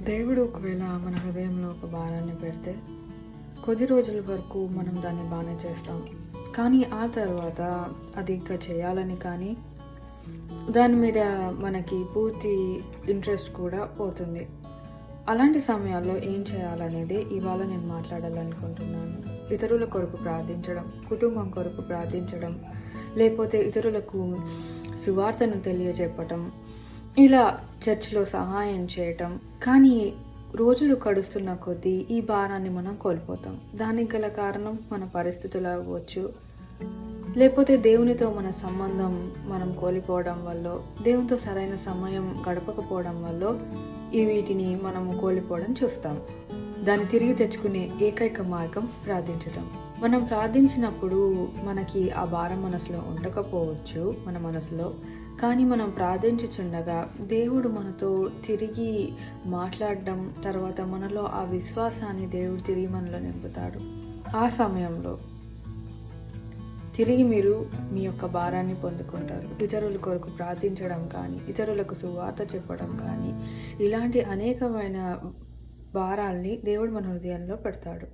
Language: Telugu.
దేవుడు ఒకవేళ మన హృదయంలో ఒక భారాన్ని పెడితే కొద్ది రోజుల వరకు మనం దాన్ని బాగానే చేస్తాం. కానీ ఆ తర్వాత అది ఇంకా చేయాలని కానీ దాని మీద మనకి పూర్తి ఇంట్రెస్ట్ కూడా పోతుంది. అలాంటి సమయాల్లో ఏం చేయాలనేది ఇవాళ నేను మాట్లాడాలనుకుంటున్నాను. ఇతరుల కొరకు ప్రార్థించడం, కుటుంబం కొరకు ప్రార్థించడం, లేకపోతే ఇతరులకు సువార్తను తెలియజెప్పటం, ఇలా చర్చ్లో సహాయం చేయటం. కానీ రోజులు గడుస్తున్న కొద్దీ ఈ భారాన్ని మనం కోల్పోతాం. దానికి గల కారణం మన పరిస్థితులు అవ్వచ్చు, లేకపోతే దేవునితో మన సంబంధం మనం కోల్పోవడం వల్ల, దేవునితో సరైన సమయం గడపకపోవడం వల్ల వీటిని మనము కోల్పోవడం చూస్తాం. దాన్ని తిరిగి తెచ్చుకునే ఏకైక మార్గం ప్రార్థించడం. మనం ప్రార్థించినప్పుడు మనకి ఆ భారం మనసులో ఉండకపోవచ్చు, మన మనసులో. కానీ మనం ప్రార్థించుచుండగా దేవుడు మనతో తిరిగి మాట్లాడడం, తర్వాత మనలో ఆ విశ్వాసాన్ని దేవుడు తిరిగి మనలో నింపుతాడు. ఆ సమయంలో తిరిగి మీరు మీ యొక్క భారాన్ని పొందుకుంటారు. ఇతరుల కొరకు ప్రార్థించడం కానీ, ఇతరులకు సువార్త చెప్పడం కానీ, ఇలాంటి అనేకమైన భారాల్ని దేవుడు మన హృదయంలో పెడతాడు.